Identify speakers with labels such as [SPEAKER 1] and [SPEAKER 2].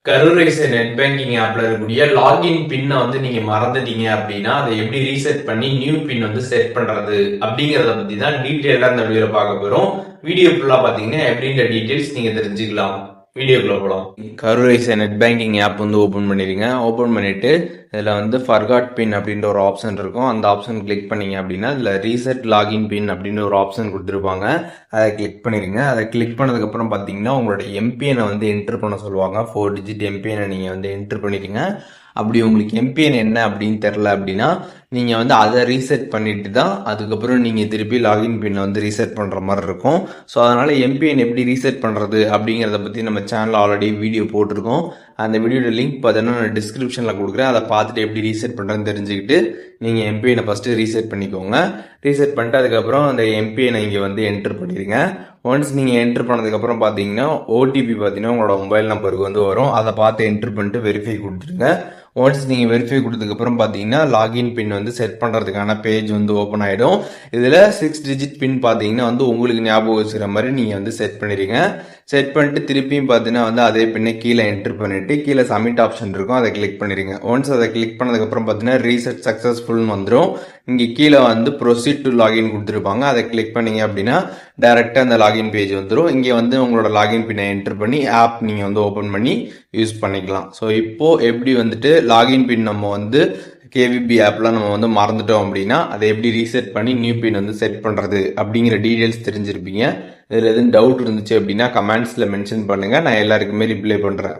[SPEAKER 1] கரூரைஸ் net banking ஆப்ல இருக்கக்கூடிய login பின்னை வந்து நீங்க மறந்துட்டீங்க அப்படின்னா அதை எப்படி ரீசெட் பண்ணி நியூ பின் வந்து செட் பண்றது அப்படிங்கறத பத்தி தான் டீட்டெயிலா இந்த வீடியோல பார்க்க போறோம். வீடியோ ஃபுல்லா பாத்தீங்கன்னா எப்படின்ற டீட்டெயில்ஸ் நீங்க தெரிஞ்சுக்கலாம். வீடியோக்குள்ள போகலாம். கரூரைஸ் நெட் பேங்கிங் ஆப் வந்து ஓபன் பண்ணிருங்க. ஓபன் பண்ணிட்டு இதுல வந்து ஃபர்காட் பின் அப்படின்ற ஒரு ஆப்ஷன் இருக்கும். அந்த ஆப்ஷன் கிளிக் பண்ணீங்க அப்படின்னா இதுல ரீசெட் லாகின் பின் அப்படின்னு ஒரு ஆப்ஷன் கொடுத்துருப்பாங்க. அதை கிளிக் பண்ணிருங்க. அதை கிளிக் பண்ணதுக்கு அப்புறம் பாத்தீங்கன்னா உங்களோட எம்பிஎனை வந்து என்டர் பண்ண சொல்லுவாங்க. 4 டிஜிட் எம்பிஎனை நீங்க வந்து என்டர் பண்ணிடுங்க. அப்படி உங்களுக்கு எம்பிஎன் என்ன அப்படின்னு தெரில அப்படின்னா நீங்கள் வந்து அதை ரீசெட் பண்ணிட்டு தான் அதுக்கப்புறம் நீங்கள் திருப்பி லாகின் பின்னை வந்து ரீசெட் பண்ணுற மாதிரி இருக்கும். ஸோ அதனால் எம்பிஎன் எப்படி ரீசெட் பண்ணுறது அப்படிங்கிறத பற்றி நம்ம சேனலில் ஆல்ரெடி வீடியோ போட்டிருக்கோம். அந்த வீடியோட லிங்க் பார்த்தீங்கன்னா நான் டிஸ்கிரிப்ஷனில் கொடுக்குறேன். அதை பார்த்துட்டு எப்படி ரீசெட் பண்ணுறதுன்னு தெரிஞ்சுக்கிட்டு நீங்கள் எம்பிஎனை ஃபஸ்ட்டு ரீசெட் பண்ணிக்கோங்க. ரீசெட் பண்ணிட்டு அதுக்கப்புறம் அந்த எம்பிஎனை இங்கே வந்து என்டர் பண்ணிடுங்க. ஒன்ஸ் நீங்கள் என்ட்ரு பண்ணதுக்கப்புறம் பார்த்தீங்கன்னா ஓடிபி பார்த்தீங்கன்னா உங்களோட மொபைல் நம்பருக்கு வந்து வரும். அதை பார்த்து என்ட்ரு பண்ணிட்டு வெரிஃபை கொடுத்துருங்க. ஒன்ஸ் நீங்கள் வெரிஃபை கொடுத்ததுக்கப்புறம் பார்த்தீங்கன்னா லாகின் பின் வந்து செட் பண்ணுறதுக்கான பேஜ் வந்து ஓப்பன் ஆகிடும். இதில் 6 டிஜிட் பின் பார்த்தீங்கன்னா வந்து உங்களுக்கு ஞாபகம் வச்சுக்கிற மாதிரி நீங்கள் வந்து செட் பண்ணிடுங்க. செட் பண்ணிட்டு திருப்பியும் பார்த்தீங்கன்னா வந்து அதே பின்னை கீழே என்ட்ரு பண்ணிவிட்டு கீழே சப்மிட் ஆப்ஷன் இருக்கும், அதை கிளிக் பண்ணிடுங்க. ஒன்ஸ் அதை கிளிக் பண்ணதுக்கப்புறம் பார்த்தீங்கன்னா ரீசெட் சக்ஸஸ்ஃபுல்னு வந்துடும். இங்கே கீழே வந்து ப்ரொசீட் டு லாகின் கொடுத்துருப்பாங்க. அதை கிளிக் பண்ணீங்க அப்படின்னா டைரெக்டாக அந்த லாகின் பேஜ் வந்துடும். இங்கே வந்து உங்களோட லாகின் பின்னை என்டர் பண்ணி ஆப் நீங்கள் வந்து ஓப்பன் பண்ணி யூஸ் பண்ணிக்கலாம். ஸோ இப்போது எப்படி வந்துட்டு லாகின் பின் நம்ம வந்து கேவிபி ஆப்ல நம்ம வந்து மறந்துட்டோம் அப்படின்னா அதை எப்படி ரீசெட் பண்ணி நியூ பின் வந்து செட் பண்ணுறது அப்படிங்கிற டீட்டெயில்ஸ் தெரிஞ்சிருப்பீங்க. இதில் எதுவும் டவுட் இருந்துச்சு அப்படின்னா கமெண்ட்ஸில் மென்ஷன் பண்ணுங்கள். நான் எல்லாருக்குமே ரிப்ளை பண்ணுறேன்.